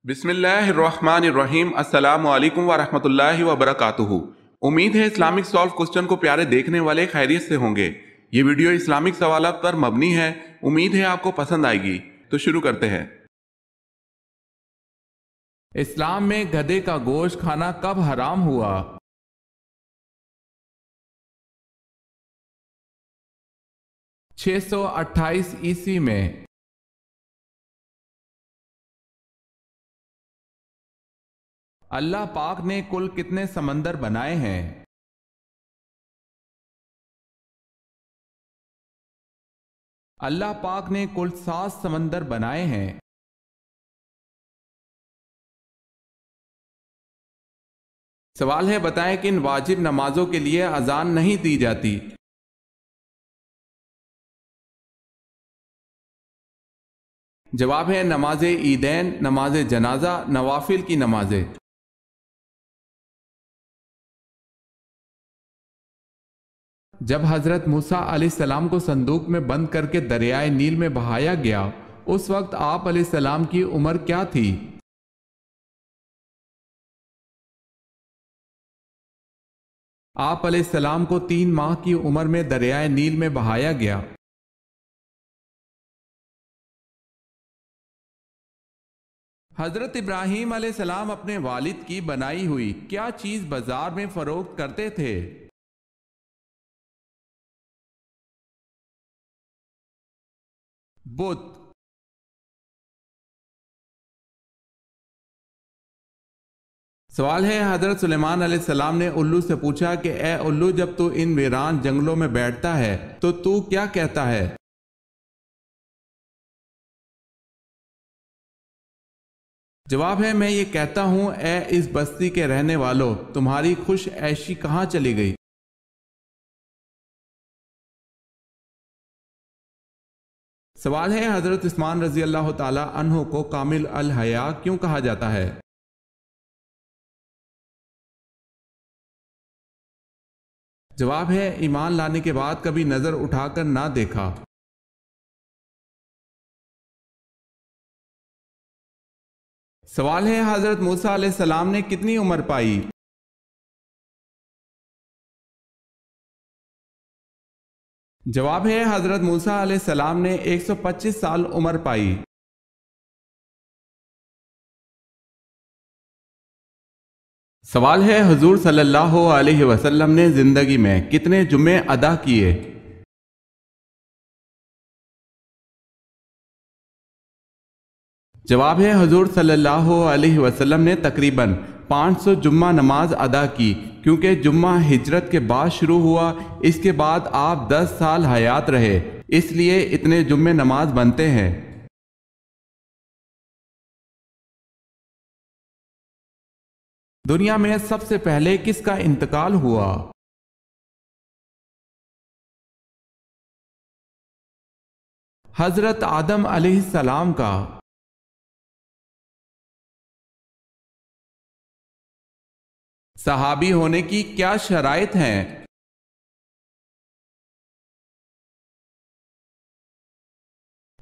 बिस्मिल्लाहिर्रहमानिर्रहीम। अस्सलामु अलैकुम वरहमतुल्लाहि वबरकातुहू। उम्मीद है इस्लामिक सॉल्व क्वेश्चन को प्यारे देखने वाले खैरियत से होंगे। ये वीडियो इस्लामिक सवालात पर मबनी है। उम्मीद है आपको पसंद आएगी। तो शुरू करते हैं। इस्लाम में गधे का गोश्त खाना कब हराम हुआ? 628 ईस्वी में। अल्लाह पाक ने कुल कितने समंदर बनाए हैं? अल्लाह पाक ने कुल 7 समंदर बनाए हैं। सवाल है, बताएं कि इन वाजिब नमाजों के लिए अजान नहीं दी जाती। जवाब है नमाज ईदैन, नमाज जनाजा, नवाफिल की नमाजें। जब हजरत मूसा अलैहिस्सलाम को संदूक में बंद करके दरियाए नील में बहाया गया, उस वक्त आप अलैहिस्सलाम की उम्र क्या थी? आप अलैहिस्सलाम को 3 माह की उम्र में दरियाए नील में बहाया गया। हजरत इब्राहीम अलैहिस्सलाम अपने वालिद की बनाई हुई क्या चीज बाजार में फरोख्त करते थे? बुत। सवाल है, हजरत सुलेमान अलैहिस्सलाम ने उल्लू से पूछा कि ए उल्लू, जब तू इन वीरान जंगलों में बैठता है तो तू क्या कहता है? जवाब है, मैं ये कहता हूं, ए इस बस्ती के रहने वालों, तुम्हारी खुश ऐशी कहां चली गई? सवाल है, हजरत उस्मान रजी अल्लाह ताला अन्हो को कामिल अल हया क्यों कहा जाता है? जवाब है, ईमान लाने के बाद कभी नजर उठाकर ना देखा। सवाल है, हजरत मूसा अलैहिस्सलाम ने कितनी उम्र पाई? जवाब है, हजरत मूसा अलैहिस्सलाम ने 125 साल उम्र पाई। सवाल है, हुजूर सल्लल्लाहु अलैहि वसल्लम ने जिंदगी में कितने जुम्मे अदा किए? जवाब है, हुजूर सल्लल्लाहु अलैहि वसल्लम ने तकरीबन 500 जुम्मा नमाज अदा की, क्योंकि जुम्मा हिजरत के बाद शुरू हुआ। इसके बाद आप 10 साल हयात रहे, इसलिए इतने जुम्मे नमाज बनते हैं। दुनिया में सबसे पहले किसका इंतकाल हुआ? हजरत आदम अलैहिस्सलाम का। सहाबी होने की क्या शराइत हैं?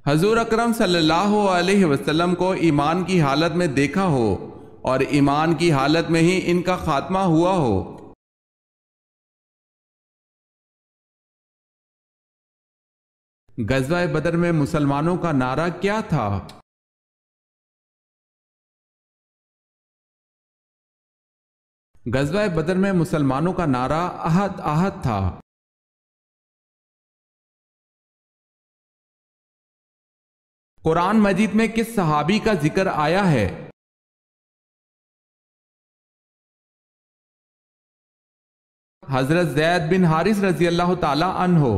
हजूर अकरम सल्लल्लाहु अलैहि वसल्लम को ईमान की हालत में देखा हो और ईमान की हालत में ही इनका खात्मा हुआ हो। गज़वा बदर में मुसलमानों का नारा क्या था? गज़वा बदर में मुसलमानों का नारा अहद अहद था। कुरान मजीद में किस सहाबी का जिक्र आया है? हजरत ज़ैद बिन हारिस रजी अल्लाह ताला अन्हो।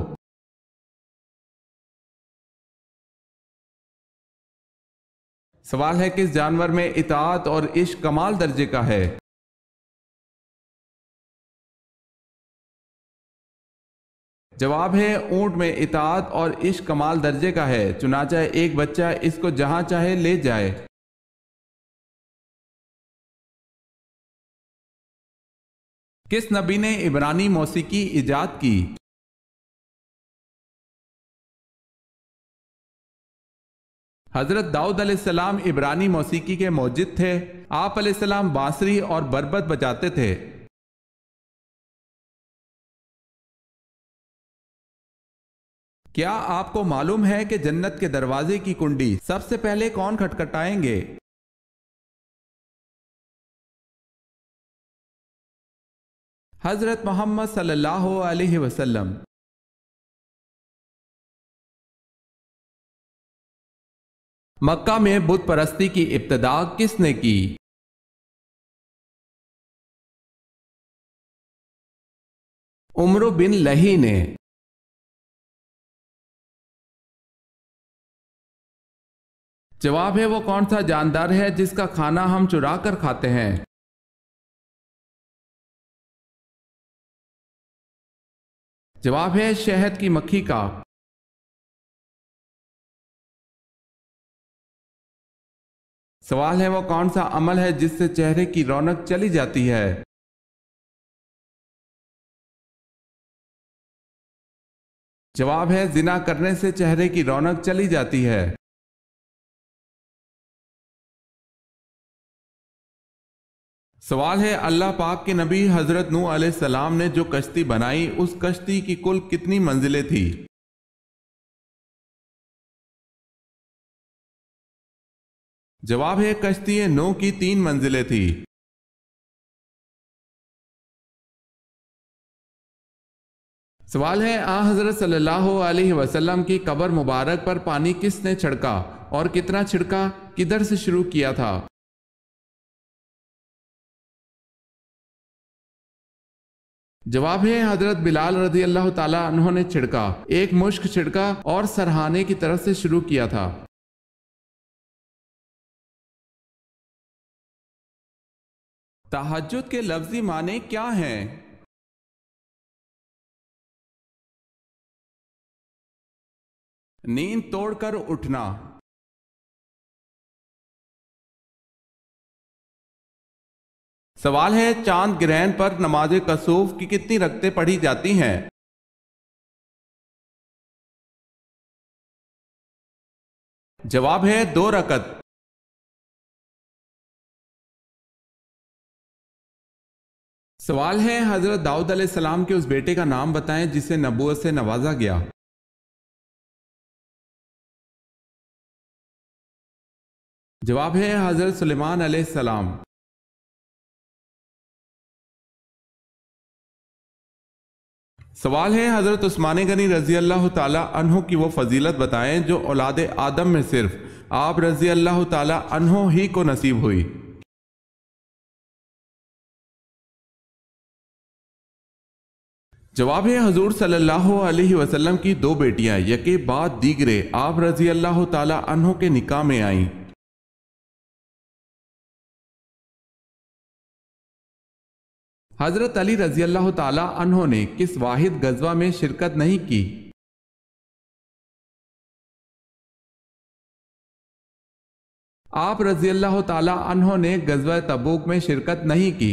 सवाल है, किस जानवर में इताअत और इश्क कमाल दर्जे का है? जवाब है, ऊंट में इताअत और इश्क कमाल दर्जे का है, चुनाचा एक बच्चा इसको जहां चाहे ले जाए। किस नबी ने इब्रानी मौसीकी इजाद की? हजरत दाऊद अलैहिस्सलाम इब्रानी मौसीकी के मौजिद थे। आप अलैहिस्सलाम बांसुरी और बरबत बजाते थे। क्या आपको मालूम है कि जन्नत के दरवाजे की कुंडी सबसे पहले कौन खटखटाएंगे? हजरत मोहम्मद सल्लल्लाहु अलैहि वसल्लम। मक्का में बुत परस्ती की इब्तिदा किसने की? उमर बिन लही ने। जवाब है वो कौन सा जानदार है जिसका खाना हम चुरा कर खाते हैं? जवाब है शहद की मक्खी का। सवाल है वो कौन सा अमल है जिससे चेहरे की रौनक चली जाती है? जवाब है जिना करने से चेहरे की रौनक चली जाती है। सवाल है अल्लाह पाक के नबी हजरत नूह अलैहिस्सलाम ने जो कश्ती बनाई उस कश्ती की कुल कितनी मंजिलें थी? जवाब है कश्ती नूह की 3 मंजिलें थी। सवाल है आ हजरत सल्लल्लाहु अलैहि वसल्लम की कब्र मुबारक पर पानी किसने छिड़का और कितना छिड़का, किधर से शुरू किया था? जवाब है हजरत बिलाल रजी अल्लाह ताला अन्हो ने छिड़का, एक मुश्क छिड़का और सरहाने की तरफ से शुरू किया था। तहज्जुद के लफ्जी माने क्या हैं? नींद तोड़कर उठना। सवाल है चांद ग्रहण पर नमाज कसूफ की कितनी रकतें पढ़ी जाती हैं? जवाब है 2 रकत। सवाल है हजरत दाऊद अलैहिस्सलाम के उस बेटे का नाम बताएं जिसे नबूवत से नवाजा गया। जवाब है हजरत सुलेमान अलैहिस्सलाम। सवाल है हजरत उस्मान गनी रजी अल्लाह ताला अन्हो की वो फजीलत बताएं जो औलाद आदम में सिर्फ आप रजी अल्लाह ताला अन्हो ही को नसीब हुई। जवाब है हजूर सल्लल्लाहु अलैहि वसल्लम की 2 बेटियां यके बाद दीगरे आप रजी अल्लाह ताला अन्हो के निकाह में आईं। हजरत अली रजी अल्लाह ताला अन्हो ने किस वाहिद गजवा में शिरकत नहीं की? आप रजी अल्लाह ताला अन्हो ने गजवा तबूक में शिरकत नहीं की।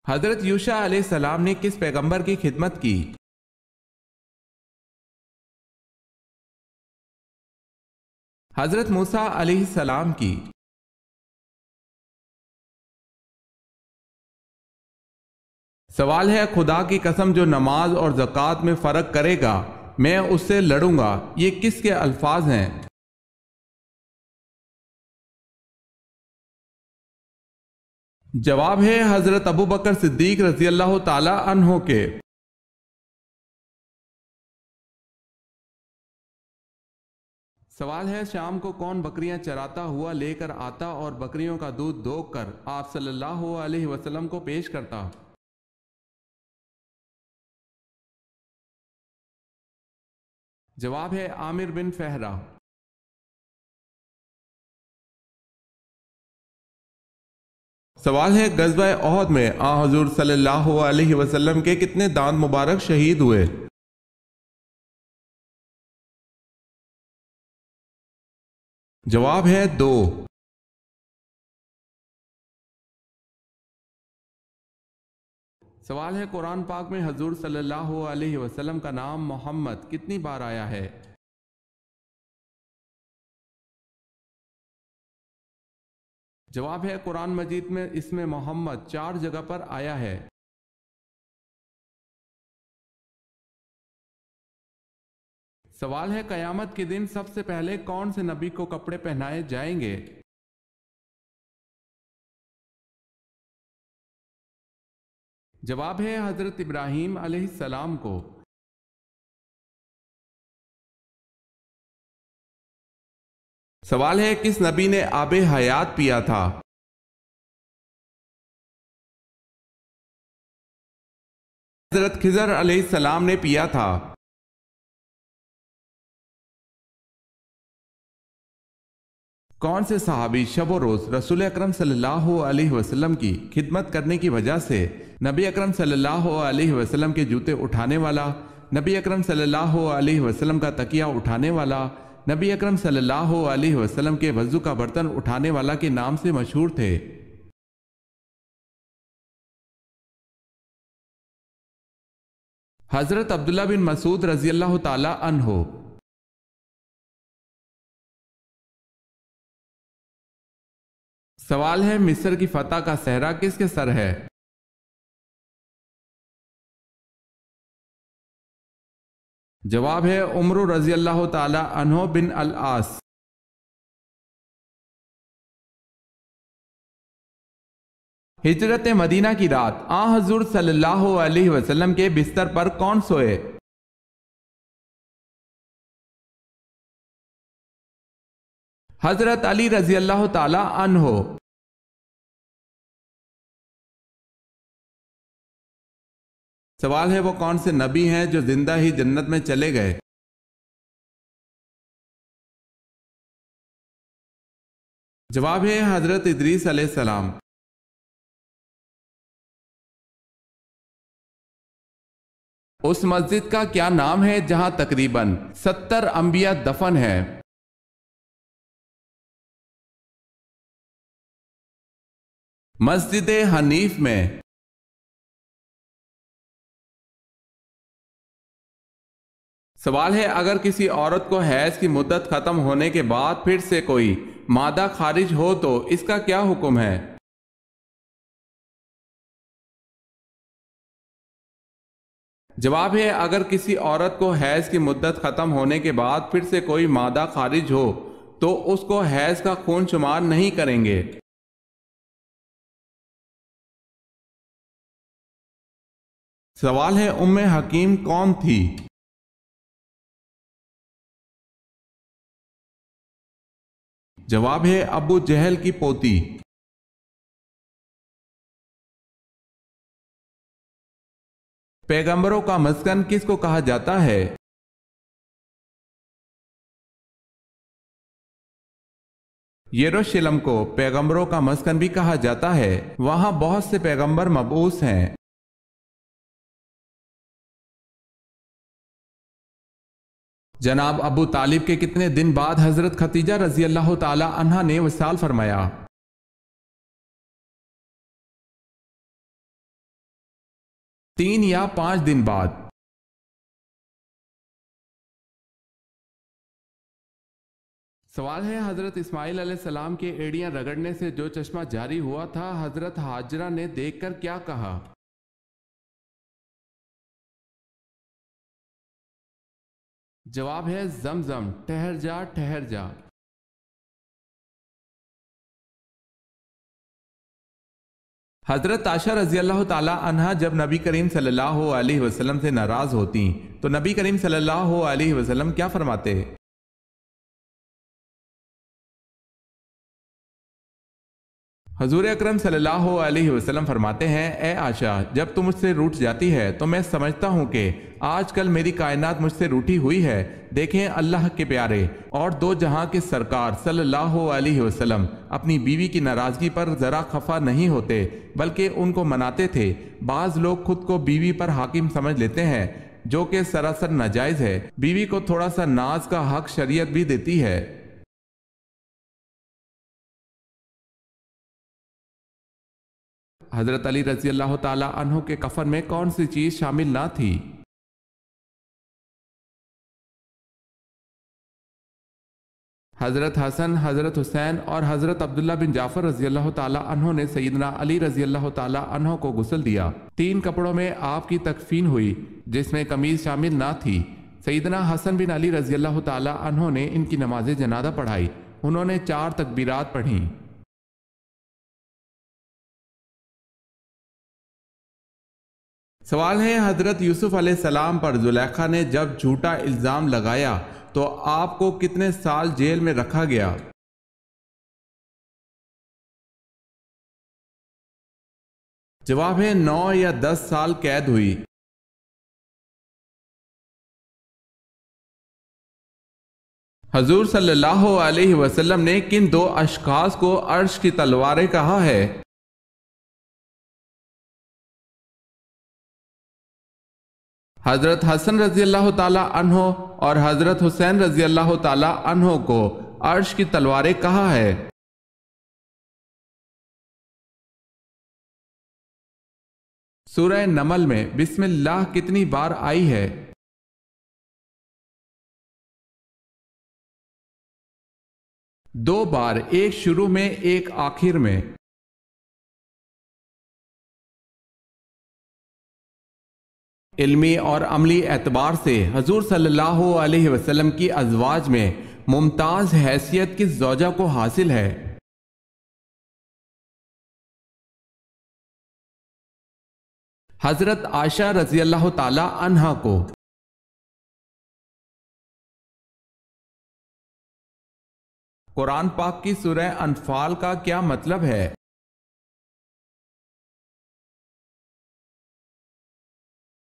हजरत यूशा अलैहिस्सलाम ने किस पैगंबर की खिदमत की? हजरत मूसा अलैहिस्सलाम की। सवाल है खुदा की कसम जो नमाज और ज़कात में फर्क करेगा मैं उससे लड़ूंगा, ये किसके अल्फाज हैं? जवाब है हजरत अबू बकर सिद्दीक रजी अल्लाह ताला अन्हो के। सवाल है शाम को कौन बकरियां चराता हुआ लेकर आता और बकरियों का दूध धोकर आप सल्लल्लाहु अलैहि वसल्लम को पेश करता? जवाब है आमिर बिन फहरा। सवाल है गज़वा ओहद में आ हजूर सल्लल्लाहु अलैहि वसल्लम के कितने दांत मुबारक शहीद हुए? जवाब है 2। सवाल है, कुरान पाक में हजूर सल्लल्लाहु अलैहि वसल्लम का नाम मोहम्मद कितनी बार आया है? जवाब है, कुरान मजीद में इसमें मोहम्मद 4 जगह पर आया है। सवाल है, कयामत के दिन सबसे पहले कौन से नबी को कपड़े पहनाए जाएंगे? जवाब है, हजरत इब्राहीम अलैहिस्सलाम को। सवाल है, किस नबी ने आबे हयात पिया था? हजरत खिजर अलैहिस्सलाम ने पिया था। कौन से सहाबी शब व रोज रसूल अकरम सल्लल्लाहु अलैहि वसल्लम की खिदमत करने की वजह से नबी अकरम सल्लल्लाहु अलैहि वसल्लम के जूते उठाने वाला, नबी अकरम सल्लल्लाहु अलैहि वसल्लम का तकिया उठाने वाला, नबी अकरम सल्लल्लाहु अलैहि वसल्लम के वजू का बर्तन उठाने वाला के नाम से मशहूर थे? हजरत अब्दुल्ला बिन मसूद रजी अल्लाह ताला अन्हो। सवाल है, मिस्र की फतह का सहरा किसके सर है? जवाब है, उमर रजी अल्लाह ताला अन्हो बिन अल आस। हिजरत मदीना की रात आ हजूर सल्लल्लाहु अलैहि वसल्लम के बिस्तर पर कौन सोए? हजरत अली रजी अल्लाह ताला अन्हो। सवाल है, वो कौन से नबी हैं जो जिंदा ही जन्नत में चले गए? जवाब है, हजरत इदरीस अलैहिस्सलाम। उस मस्जिद का क्या नाम है जहां तकरीबन 70 अंबिया दफन है? मस्जिद हनीफ में। सवाल है, अगर किसी औरत को हैज की मुद्दत खत्म होने के बाद फिर से कोई मादा खारिज हो तो इसका क्या हुक्म है? जवाब है, अगर किसी औरत को हैज की मुद्दत खत्म होने के बाद फिर से कोई मादा खारिज हो तो उसको हैज का खून शुमार नहीं करेंगे। सवाल है, उम्मे हकीम कौन थी? जवाब है, अबू जहल की पोती। पैगंबरों का मस्कन किसको कहा जाता है? यरूशलेम को पैगंबरों का मस्कन भी कहा जाता है। वहां बहुत से पैगंबर मबऊस हैं। जनाब अबू तालिब के कितने दिन बाद हजरत खतीजा रजी अल्लाह ताला अन्हा ने वसाल फरमाया? 3 या 5 दिन बाद। सवाल है, हजरत इस्माइल अलैहिस्सलाम के एड़ियां रगड़ने से जो चश्मा जारी हुआ था, हजरत हाजरा ने देखकर क्या कहा? जवाब है, जमजम, ठहर जा ठहर जा। हजरत आशा रजी अल्लाह ताला अन्हा जब नबी करीम सल्लल्लाहु अलैहि वसल्लम से नाराज होती तो नबी करीम सल्लल्लाहु अलैहि वसल्लम क्या फरमाते? हजूर अकरम सल्लल्लाहु अलैहि वसल्लम फरमाते हैं, ए आशा, जब तुम मुझसे रूठ जाती है तो मैं समझता हूँ कि आजकल मेरी कायनात मुझसे रूठी हुई है। देखें, अल्लाह के प्यारे और दो जहां के सरकार सल्लल्लाहु अलैहि वसल्लम अपनी बीवी की नाराजगी पर जरा खफा नहीं होते बल्कि उनको मनाते थे। बाज लोग खुद को बीवी पर हाकिम समझ लेते हैं जो कि सरासर नाजायज है। बीवी को थोड़ा सा नाज का हक शरीयत भी देती है। हजरत अली रजी अल्लाह ताला अन्हो के कफन में कौन सी चीज शामिल ना थी? हजरत हसन, हजरत हुसैन और हजरत अब्दुल्ला बिन जाफर रजी अल्लाह ताला अन्हो ने सैयदना अली रजी अल्लाह ताला अन्हो को गुस्ल दिया। 3 कपड़ों में आपकी तकफीन हुई जिसमें कमीज शामिल ना थी। सैयदना हसन बिन अली रजी अल्लाह ताला अन्हो ने इनकी नमाज जनाजा पढ़ाई। उन्होंने 4 तकबीरात पढ़ी। सवाल है, हजरत यूसुफ अलैहिस्सलाम पर जुलेखा ने जब झूठा इल्जाम लगाया तो आपको कितने साल जेल में रखा गया? जवाब है 9 या 10 साल कैद हुई। हजूर सल्लल्लाहु अलैहि वसल्लम ने किन 2 अशखास को अर्श की तलवारें कहा है? हजरत हसन रजी अल्लाह ताला अन्हो और हजरत हुसैन रजी अल्लाह ताला अन्हो को अर्श की तलवारें कहा है? सूरह नमल में बिस्मिल्लाह कितनी बार आई है? 2 बार, एक शुरू में एक आखिर में। इल्मी और अमली एतबार से हजूर सल्लल्लाहु अलैहि वसल्लम की अज़वाज में मुमताज हैसियत किस ज़ौजा को हासिल है? हजरत आयशा रजी अल्लाह ताला अन्हा को। कुरान पाक की सूरह अनफाल का क्या मतलब है?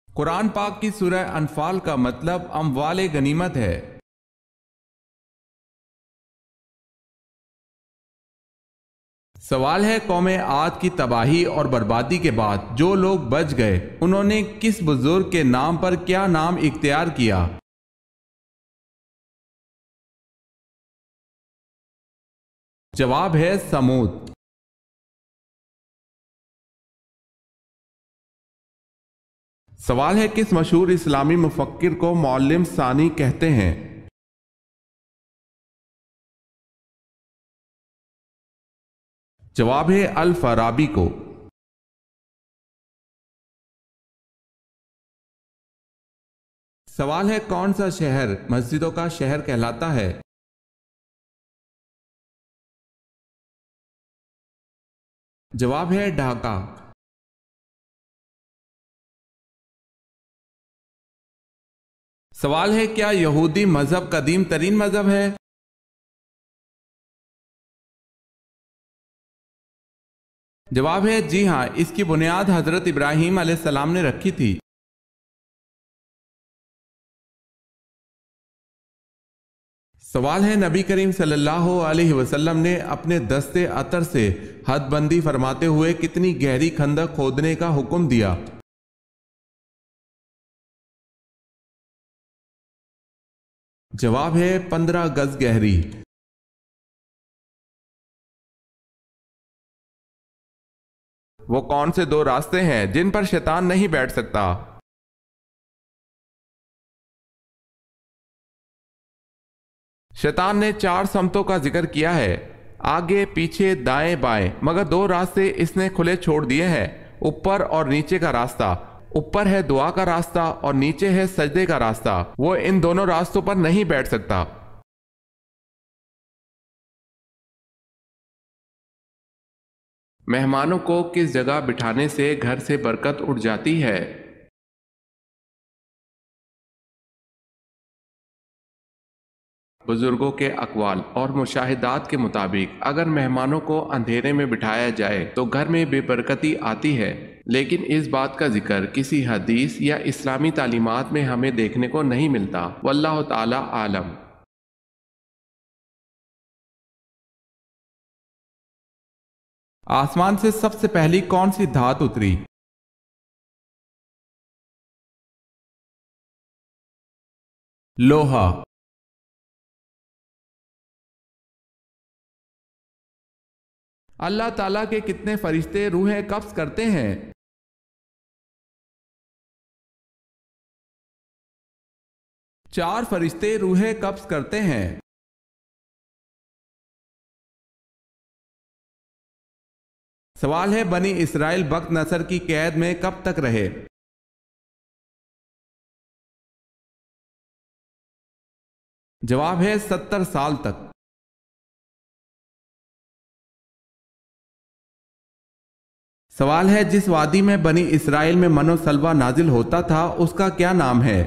कुरान पाक की सूरह अनफाल का मतलब अम्वाले गनीमत है। सवाल है, कौम आद की तबाही और बर्बादी के बाद जो लोग बच गए उन्होंने किस बुजुर्ग के नाम पर क्या नाम इख्तियार किया? जवाब है समूद। सवाल है, किस मशहूर इस्लामी मुफक्किर को मौल्लिम सानी कहते हैं? जवाब है अल फराबी को। सवाल है, कौन सा शहर मस्जिदों का शहर कहलाता है? जवाब है ढाका। सवाल है, क्या यहूदी मजहब कदीम तरीन मजहब है? जवाब है जी हां, इसकी बुनियाद हजरत इब्राहीम अलैहिस्सलाम ने रखी थी। सवाल है, नबी करीम सल्लल्लाहु अलैहि वसल्लम ने अपने दस्ते अतर से हदबंदी फरमाते हुए कितनी गहरी खंदक खोदने का हुक्म दिया? जवाब है 15 गज गहरी। वो कौन से 2 रास्ते हैं जिन पर शैतान नहीं बैठ सकता? शैतान ने 4 समतों का जिक्र किया है, आगे पीछे दाएं बाएं, मगर 2 रास्ते इसने खुले छोड़ दिए हैं, ऊपर और नीचे का रास्ता। ऊपर है दुआ का रास्ता और नीचे है सजदे का रास्ता। वो इन दोनों रास्तों पर नहीं बैठ सकता। मेहमानों को किस जगह बिठाने से घर से बरकत उठ जाती है? बुजुर्गों के अक़वाल और मुशाहिदात के मुताबिक अगर मेहमानों को अंधेरे में बिठाया जाए तो घर में बेबरकती आती है, लेकिन इस बात का जिक्र किसी हदीस या इस्लामी तालीमात में हमें देखने को नहीं मिलता। वल्लाहु ताला आलम। आसमान से सबसे पहली कौन सी धात उतरी? लोहा। अल्लाह ताला के कितने फरिश्ते रूहें कब्ज करते हैं? 4 फरिश्ते रूहें कब्ज करते हैं। सवाल है, बनी इसराइल बख्त नसर की कैद में कब तक रहे? जवाब है 70 साल तक। सवाल है, जिस वादी में बनी इसराइल में मनो सलवा नाजिल होता था उसका क्या नाम है?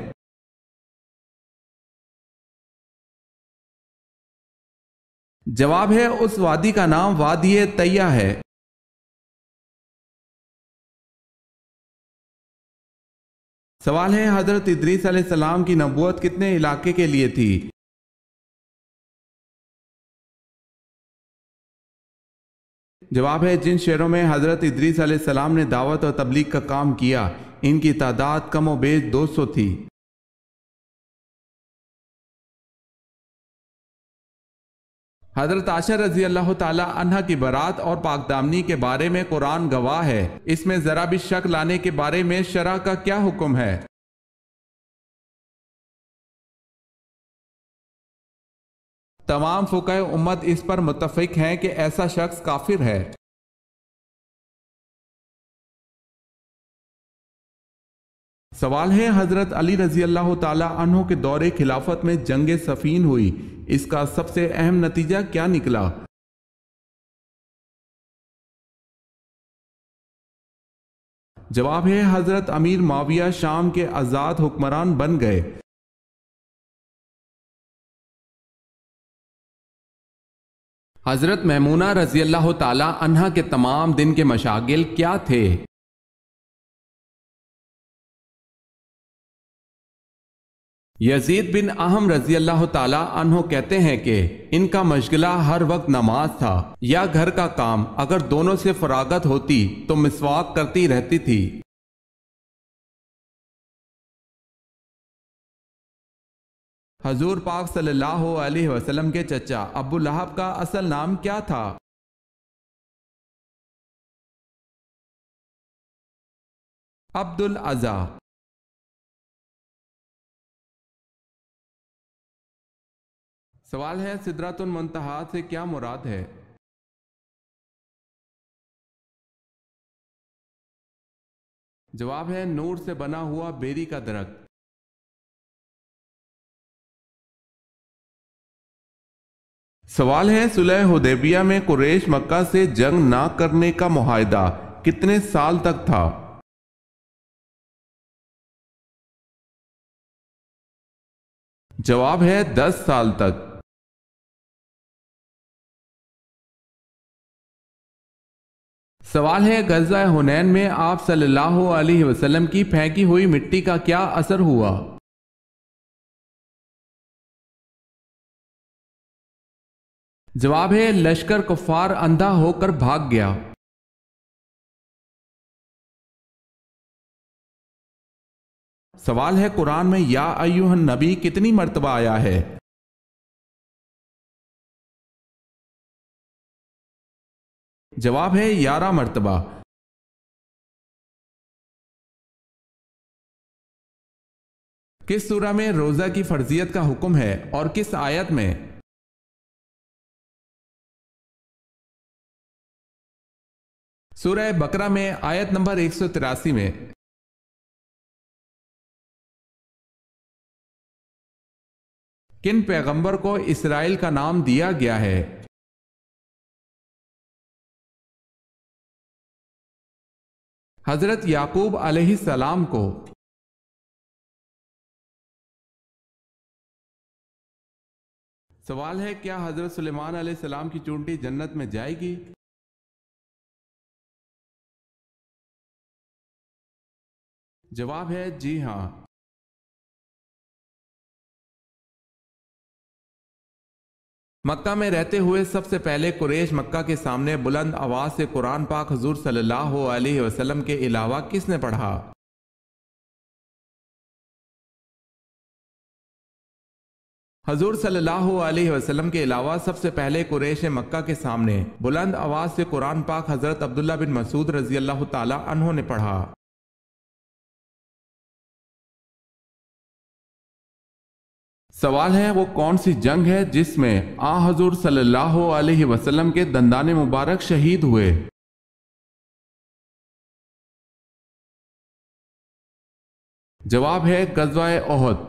जवाब है, उस वादी का नाम वादी तैया है। सवाल है, हजरत इदरीस अलैहिस्सलाम की नबूवत कितने इलाके के लिए थी? जवाब है, जिन शहरों में हजरत इदरीस अलैहिस्सलाम ने दावत और तबलीग का काम किया इनकी तादाद कम व बेश 200 थी। हजरत आयशा रजी अल्लाह ताला अन्हा की बारात और पाकदामनी के बारे में कुरान गवाह है, इसमें जरा भी शक लाने के बारे में शरअ का क्या हुक्म है? तमाम फुक़हा उम्मत इस पर मुत्तफ़िक हैं कि ऐसा शख्स काफिर है। सवाल है, हजरत अली रजी अल्लाह ताला अन्हो के दौरे खिलाफत में जंग सफ़ीन हुई, इसका सबसे अहम नतीजा क्या निकला? जवाब है, हजरत अमीर माविया शाम के आजाद हुक्मरान बन गए। हजरत मैमूना रजी अल्लाह ताला अन्हा के तमाम दिन के मशागिल क्या थे? यजीद बिन अहम रजी अल्लाह ताला अन्हो कहते हैं कि इनका मशगला हर वक्त नमाज था या घर का काम, अगर दोनों से फरागत होती तो मिसवाक करती रहती थी। हजूर पाक सल्लल्लाहु अलैहि वसल्लम के चचा अबू लहब का असल नाम क्या था? अब्दुल अज़ा। सवाल है, सिदरतुल मुंतहा से क्या मुराद है? जवाब है, नूर से बना हुआ बेरी का दरख्त। सवाल है, सुलह हुदैबिया में कुरैश मक्का से जंग ना करने का मुआहदा कितने साल तक था? जवाब है 10 साल तक। सवाल है, गज़वा हुनैन में आप सल्लल्लाहु अलैहि वसल्लम की फेंकी हुई मिट्टी का क्या असर हुआ? जवाब है, लश्कर कुफ्फार अंधा होकर भाग गया। सवाल है, कुरान में या अय्युहन नबी कितनी मर्तबा आया है? जवाब है 11 मर्तबा। किस सूरा में रोजा की फर्जियत का हुक्म है और किस आयत में? सूरह बकरा में आयत नंबर 183 में। किन पैगंबर को इसराइल का नाम दिया गया है? हजरत याकूब अलैहिस्सलाम को। सवाल है, क्या हजरत सुलेमान अलैहिस्सलाम की चूंटी जन्नत में जाएगी? जवाब है जी हां। मक्का में रहते हुए सबसे पहले कुरैश मक्का के सामने बुलंद आवाज से कुरान पाक हुजूर सल्लल्लाहु अलैहि वसल्लम के अलावा किसने पढ़ा? हजूर सल्लल्लाहु अलैहि वसल्लम के अलावा सबसे पहले कुरैश मक्का के सामने बुलंद आवाज से कुरान पाक हजरत अब्दुल्ला बिन मसूद रजी अल्लाह ताला अन्हु ने पढ़ा। सवाल है वो कौन सी जंग है जिसमें आ हजूर सल्लल्लाहु अलैहि वसल्लम के दंदाने मुबारक शहीद हुए। जवाब है गज़वा ओहद।